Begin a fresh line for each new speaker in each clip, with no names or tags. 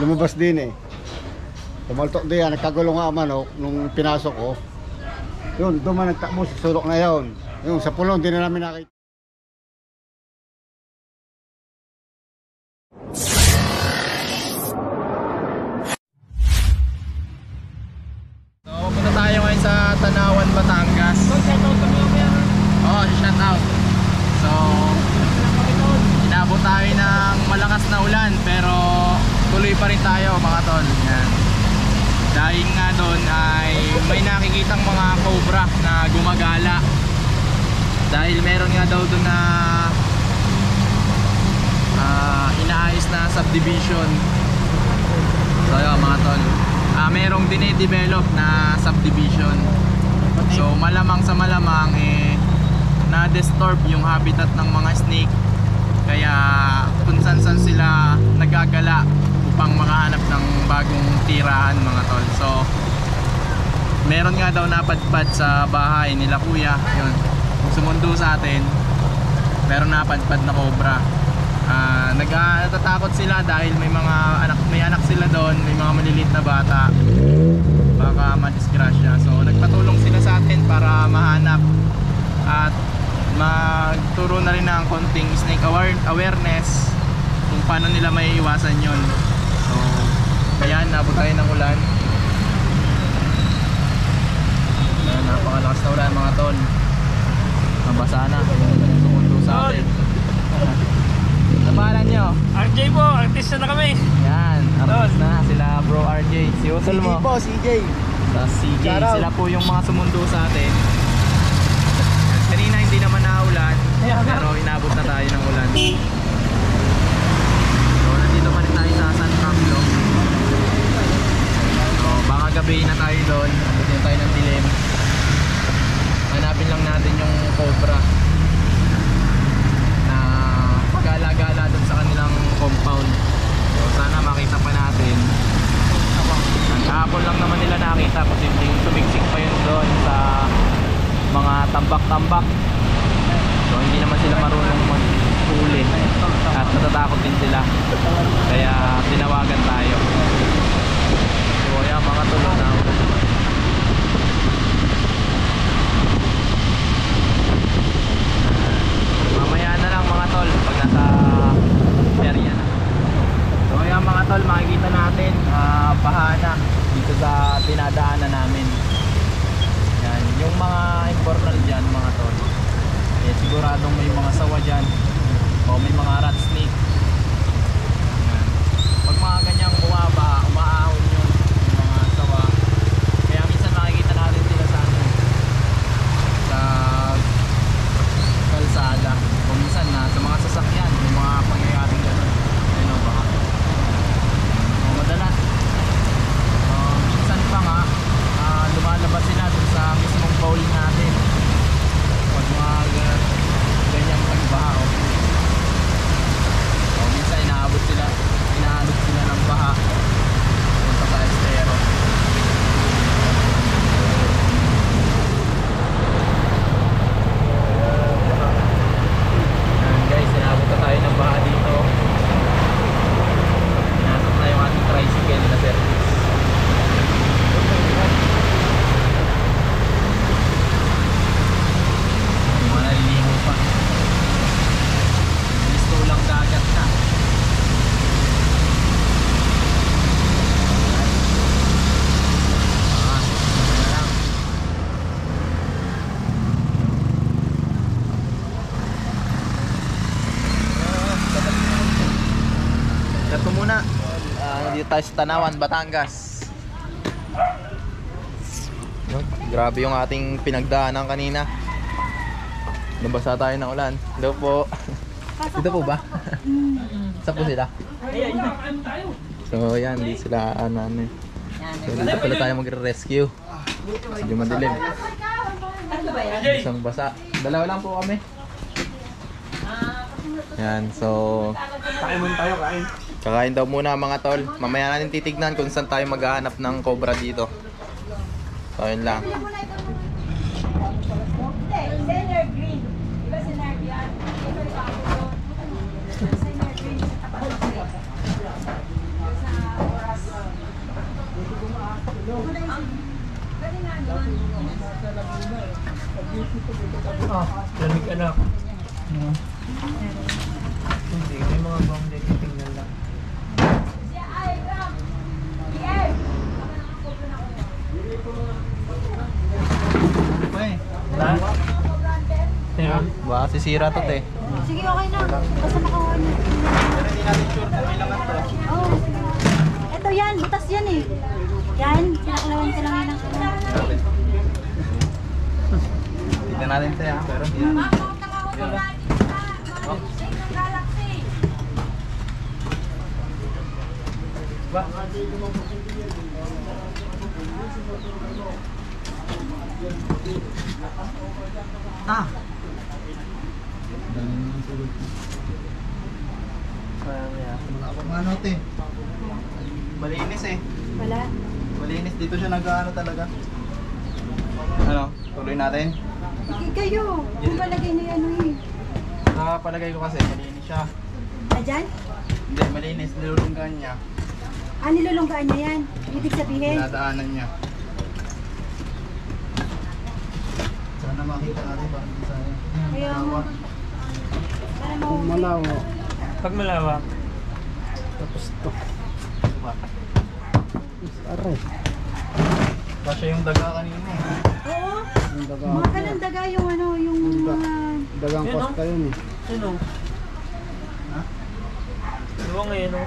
lumabas din eh. Tumaltok din yan, nagkagulo nga ang manok nung pinasok ko. Yun, doon man nagtakbo sa sulok na yun. Yung sa pulong, di na namin nakita.
So, punta tayo ngayon sa Tanawan, Batangas. Oh, shout out. So, inabot tayo ng malakas na ulan pero tuloy pa rin tayo mga tol. Yan. Dahil nga doon ay may nakikitang mga cobra na gumagala. Dahil meron nga daw doon na inaayos na subdivision. So yun mga tol, merong dine-develop na subdivision. So malamang sa malamang na-disturb yung habitat ng mga snake. Kaya kung saan sila nagagala upang makahanap ng bagong tirahan mga tol. So meron nga daw napadpad sa bahay nila kuya. Yun, sumundo sa atin, meron napadpad na cobra. Natatakot sila dahil may anak sila doon, may mga maliliit na bata, baka madisgrasya. So nagpatulong sila sa atin para mahanap at magturo na rin ng konting snake awareness kung paano nila may iwasan yon. So kaya nabot tayo ng ulan. Napakalakas na ulan mga tol. Nabasa na sumundo sa atin. Ano pangalan nyo?
RJ po, artista na kami.
Yan, artist na sila bro RJ. Si Utol mo?
CJ po, CJ.
Tapos CJ, sila po yung mga sumundo sa atin. Kanina hindi naman naulan, pero inabot na tayo ng ulan. So nandito pa rin tayo sa San Pablo. So baka gabi na tayo doon. Dito tayo ng dilim. Hanapin lang natin yung cobra na gala-gala doon sa kanilang compound. So sana makita pa natin. Kahapon lang naman nila nakita, posibleng tumigsik pa yun doon sa mga tambak-tambak. So hindi naman sila marunong mag-huli at natatakot din sila, kaya tinawagan tayo. So ayan mga tulo na mamaya na lang mga tol pag nasa area na. So ayan mga tol, makikita natin pahana dito sa dinadaanan namin. Yan, yung mga important dyan mga tol, siguradong may mga sawa dyan o may mga rat snake. Yan. Pag mga ganyang bumaba, umaahon yung mga sawa, kaya minsan makikita natin sila sa kalsada o minsan sa mga sasakyan, yung mga pangyayaring gano'n. Ayun o, baka madalas minsan pa nga lumalabas sila dun sa mismong bowl natin pag mga ganyang pagbaha o minsan inaabot sila ng baha punta sa estero. Ayan guys, inaabot na tayo ng baha dito. Pinasok na yung ating tricycle na service. Ito muna, dito tayo sa Tanawan, Batangas. Grabe yung ating pinagdaanan kanina. Nabasa tayo ng ulan. Hello po. Dito po ba? Saan po sila? So yan, di sila ano. So dito pala tayo magre-rescue. Medyo madilim. Isang basa. Dalawa lang po kami. Yan, so
Kain muna tayo, kain.
kakain daw muna mga tol. Mamaya natin titignan kung saan tayo maghahanap ng cobra dito. So yun lang.
Lamig anak. Hindi, may mga bang dito tingnan lang. Ha? Meron?
Baka sisira to, te.
Sige, okay na. Basta makakuha niyo.
Pero hindi natin sure kung ilang to.
Oo. Ito yan, butas yan eh. Yan, pinakalawan ko lang yan ng
Tignan natin tayo, pero hindi na. Ah!
Parang yan.
Ano, te? Malinis eh.
Wala.
Malinis. Dito siya nag-ano talaga. Ano? Tuloy natin?
Kayo, kung palagay na yan eh.
Nakapalagay ko kasi malinis siya.
Adyan?
Hindi, malinis. Nilulunggan niya.
Ah, nilulunggaan niya yan. Ibig sabihin.
Dinadaanan niya. Sana makita natin parang hindi sayang.
Kaya mo. Para mo.
Malawa.
Pag malawak,
Tapos to.
Diba?
Aray.
Kasi yung daga kanina eh.
Oo.
Yung daga.
Mga kanang daga yung ano, yung mga...
Dagang
Yun,
pasta yun eh.
ano?
Ha?
Luwang ngayon, no?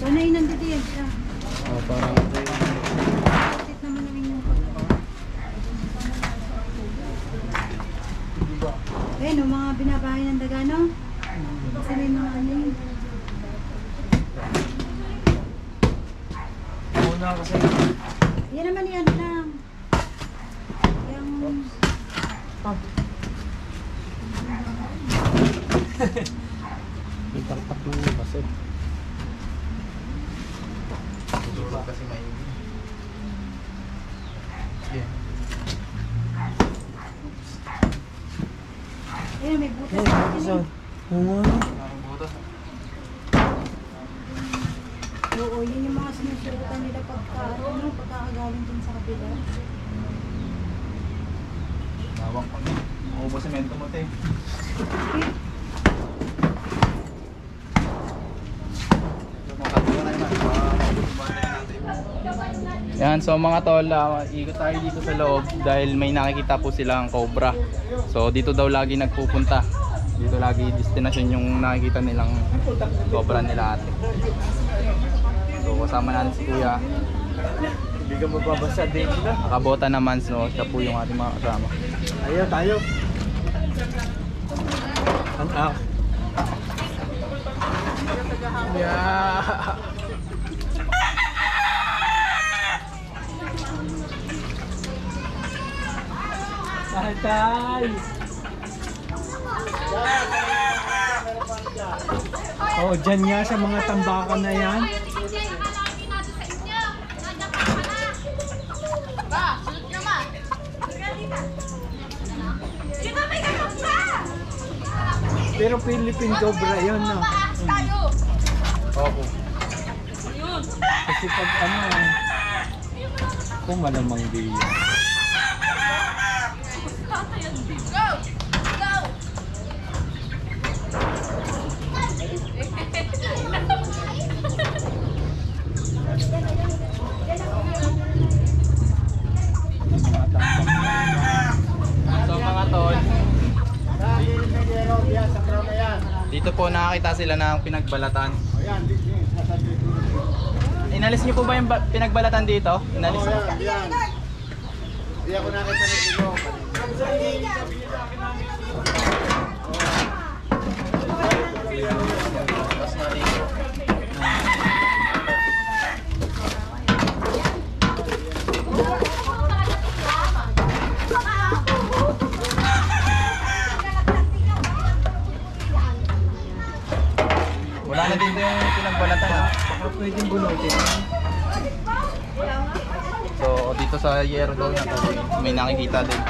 So, nandito yan siya.
Oh, parang
Bakit naman na rin yung ayun, yung mga binabahay ng daga, no? Kasi may mga ano yun.
Una kasi.
Yan naman yan lang. Yung...
may taktak lang yung kasi.
Tulog kasi maingin. Yeah.
Ayun, may butas.
Hey,
Ayun,
Oo.
Nakabutas.
oo, yun yung mga sinusurutan nila pagkakagaling dun sa kabila.
Bawang pang. Maubos semento mo, te. Yan, so mga tol, ikot tayo dito sa loob dahil may nakikita po silang cobra. So dito daw lagi nagpupunta. Dito lagi destinasyon yung nakikita nilang cobra nila ate. So kasama natin si kuya.
Hindi ka magbabasa din na.
Nakabota naman, so siya po yung ating mga kasama.
Ayaw, tayo. Ang
Yeah.
Tay! Oh, dyan nga sa mga tambakan na yan. Pero Philippine Cobra yun, no?
Opo.
Kasi pag ano, kung malamang di yan.
So mga tol, dito po nakakita sila ng pinagbalatan.
Ayan, nasa dito.
Inalis niyo po ba yung pinagbalatan dito? Inalis niyo?
Ayan. Hindi ako nakita ng ilong.
Wala na dito yung pinagbalatan.
Baka pwedeng bunutin.
So dito sa yero daw yan kasi may nakikita din.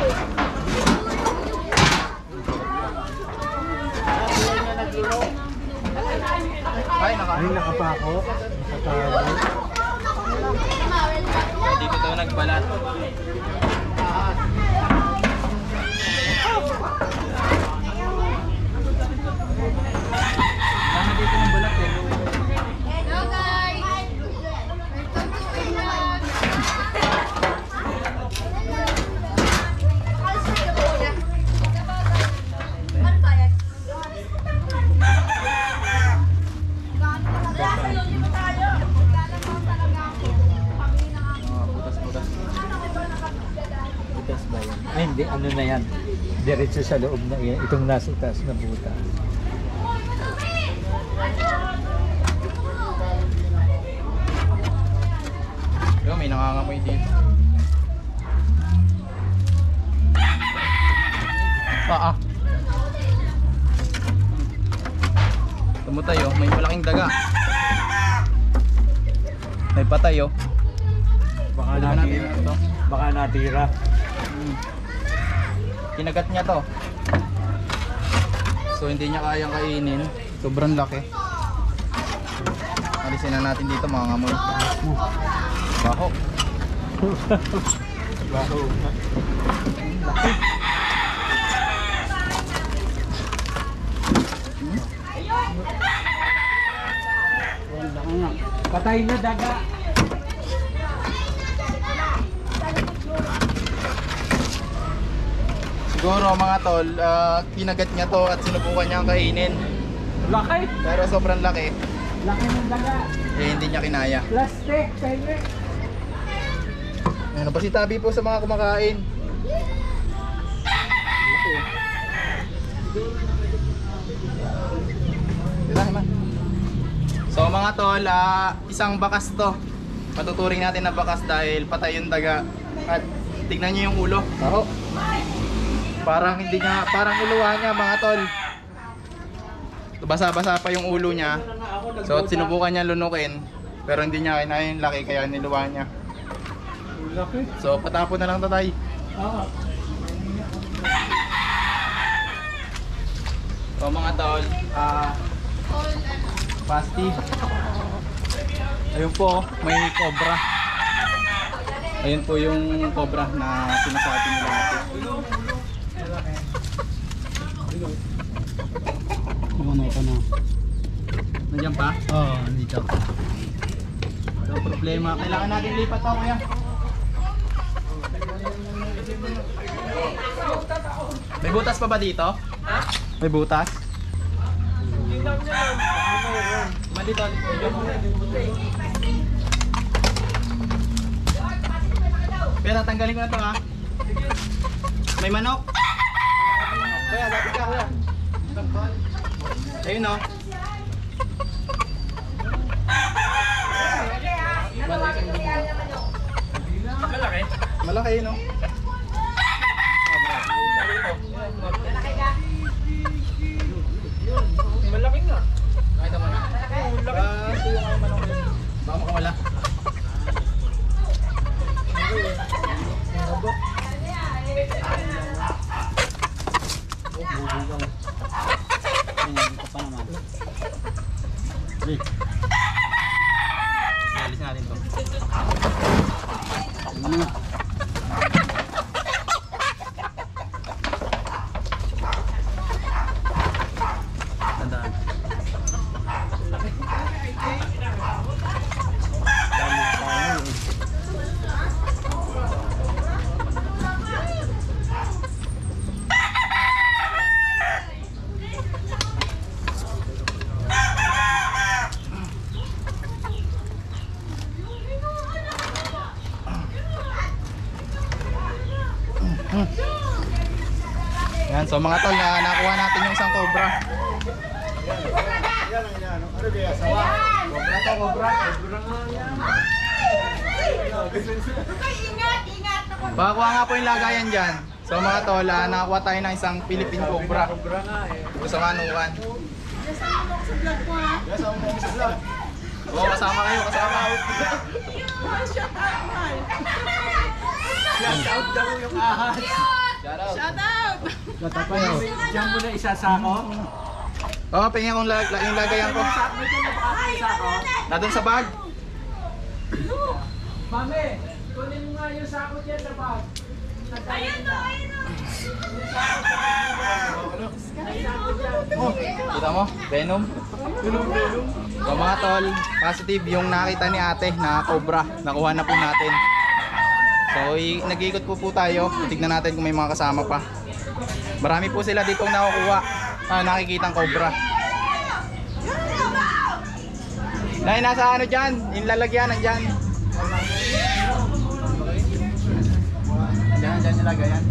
Ay,
Ay, nakapako. Nakatago.
dito daw nagbalat. Tama dito ng balat eh.
Hello guys! Welcome to vlog! Ano ba yan?
Butas-butas.
Butas ba yan? Ay, hindi. Ano na yan? Diretso sa loob na yan. Itong nasa taas na butas.
Yo, may nangangamoy dito. Tumutay oh, may malaking daga. May patay oh.
Baka
Pwede ba natin
natira.
ito?
Baka natira.
Kinagat niya to. So hindi niya kayang kainin. Sobrang laki. Alisin na natin dito mga ngamoy. Baho.
Baho. Patay na daga.
Siguro mga tol, kinagat niya to at sinubukan niya ang kainin.
Laki.
Pero sobrang laki.
Laki ng daga.
Eh hindi niya kinaya.
Plastic. Pwede.
Ano ba si Tabi po sa mga kumakain? So mga tol, isang bakas to. Matuturing natin na bakas dahil patay yung daga. At tignan niyo yung ulo. Aho. Parang hindi niya, parang uluhan niya mga tol. Basa-basa pa yung ulo niya. So sinubukan niya lunukin. Pero hindi niya kinaya yung laki kaya niluhan niya.
Laki.
So patapon na lang tatay.
Ah.
So mga tol, positive. Ayun po, may cobra. Ayun po yung cobra na sinasabi nila natin.
Ano pa na?
Nandiyan pa?
Oo, dito.
No problema. Kailangan natin lipat to kuya. May butas pa ba dito? Ha? May butas? Dito. Pero tanggalin ko na to ha. May manok. Kuya, lapit ka kuya. Ayun no. Malaki? Malaki no. Malaki nga. Nakita mo na? Malaki. Yung manok yun. Baka makawala. Alis natin to. Tandaan. Yan, so mga tol, nakuha natin yung isang cobra.
Ano kaya sawa?
Cobra to, cobra. Bakakuha nga po yung lagayan dyan. So mga tol, nakakuha tayo ng isang Philippine cobra. Ito sa manukan. Oo, kasama kayo, kasama.
Shout out daw yung ahas.
Shout out.
Diyan mo na isasako.
Oo, pingin akong yung lagayan ko. Nandun sa bag.
Mami, kunin mo nga yung sako dyan sa bag.
Oh, kita mo? Venom. So mga tol, positive yung nakita ni ate na cobra. Nakuha na po natin. So nag-iikot po tayo. Tignan natin kung may mga kasama pa. Marami po sila ditong nakukuha. Nakikitang cobra. Nay, nasa ano dyan? Yung lalagyan, nandyan. Diyan nilagay yan.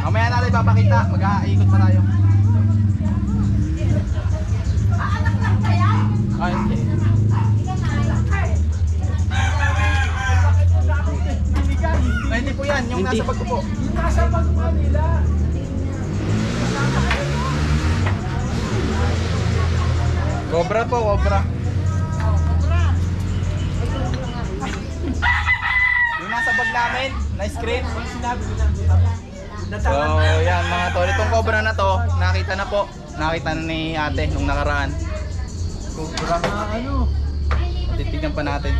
Mamaya natin papakita. Mag-iikot pa tayo. Ay, okay. Ay, hindi po yan. Yung nasa bag ko po.
Nasa bag mo nila.
Cobra po, cobra. Yung nasa bag namin, na screen. So, yan mga tol. Itong cobra na to, nakita na po. Nakita na ni ate nung nakaraan.
Cobra na ano.
Titignan pa natin.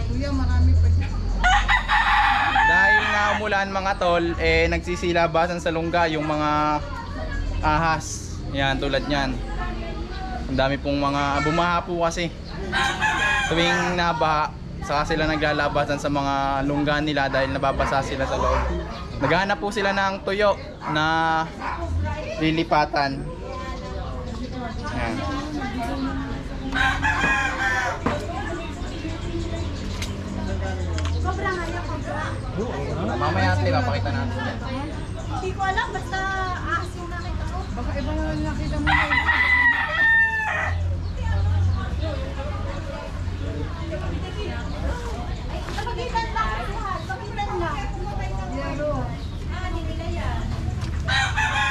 Dahil na umulan mga tol, nagsisilabasan sa lungga yung mga ahas. Yan, tulad niyan. Ang dami pong mga bumaha po kasi. Tuwing nabaha, saka sila naglalabasan sa mga lungga nila dahil nababasa sila sa loob. Naghahanap po sila ng tuyo na lilipatan. Ayan.
Cobra nga yung cobra.
Mamaya natin, papakita natin yan.
Hindi ko alam, basta ahas yung nakita ko.
Baka iba na nakita mo na.
Pagitan lang, pagitan lang. Hindi nila yan.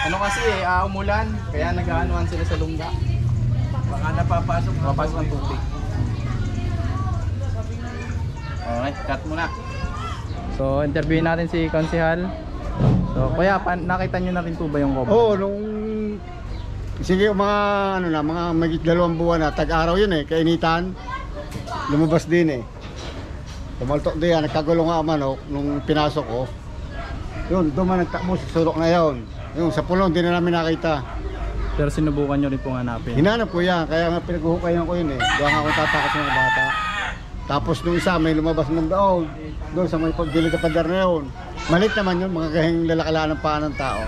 Ano kasi umulan, kaya nag-aanuhan sila sa lungga.
Baka napapasok.
Mapasok ang tubig. Okay, cut muna. So, interviewin natin si Konsehal. So, kuya, nakita nyo na rin po ba yung cobra?
Oo, nung sige mga ano na, mga magit 2 buwan na, tag-araw yun kainitan. Lumabas din Tumaltok din nagkagulo nga manok nung pinasok ko. Yun, doon man nagtakbo sa sulok na yun. Yung sa pulong, di na namin nakita.
Pero sinubukan nyo rin pong hanapin.
Hinanap ko yan, kaya nga pinaghuhukayan ko yun Doon nga ako tatakas ng mga bata. Tapos nung isa, may lumabas ng doon sa may pagdilig na pader na yun. Malit naman yun, mga gahing lalakalaan ng paa ng tao.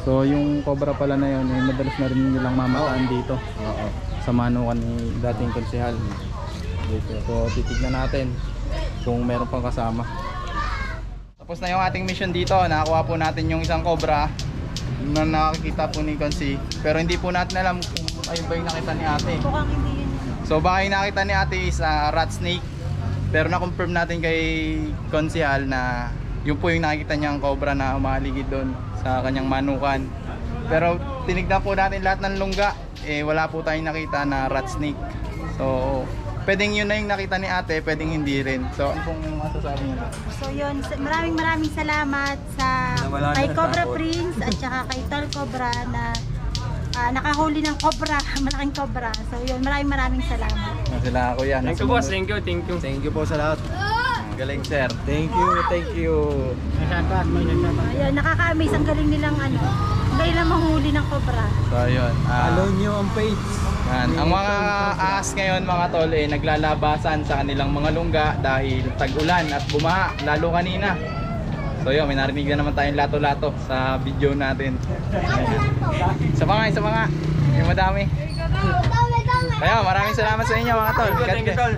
So, yung cobra pala na yun, madalas na rin nilang mamataan dito.
Oo.
Sa manukan ni dating Konsehal. Dito. So, titignan natin kung meron pang kasama. Tapos na yung ating mission dito. Nakakuha po natin yung isang cobra na nakikita po ni Konsi. Pero hindi po natin alam kung ayun ba yung nakita ni ate.
Mukhang hindi yun.
So baka yung nakita ni ate is rat snake. Pero na-confirm natin kay Konsehal na yun po yung nakikita niyang cobra na umaligid doon sa kanyang manukan. Pero tinignan po natin lahat ng lungga. Wala po tayong nakita na rat snake. So pwedeng yun na yung nakita ni ate, pwedeng hindi rin. So ano pong masasabi niyo?
So yun, maraming salamat sa kay Cobra Prince at saka kay Tol Cobra na nakahuli ng cobra, malaking cobra. So yun, maraming salamat.
Sila kuya.
Thank you boss, thank you. Thank you po sa lahat.
Galing sir.
Thank you.
Ayun, nakaka-amaze ang galing nilang galing lang mahuli ng cobra.
So yun.
Follow nyo ang page.
Yan. Ang mga ahas ngayon mga tol naglalabasan sa kanilang mga lungga dahil tag-ulan at bumaha lalo kanina. So yun, may narinig na naman tayong lato-lato sa video natin. Isa pa nga. Yung madami. Kaya maraming salamat sa inyo mga tol.
Thank you tol.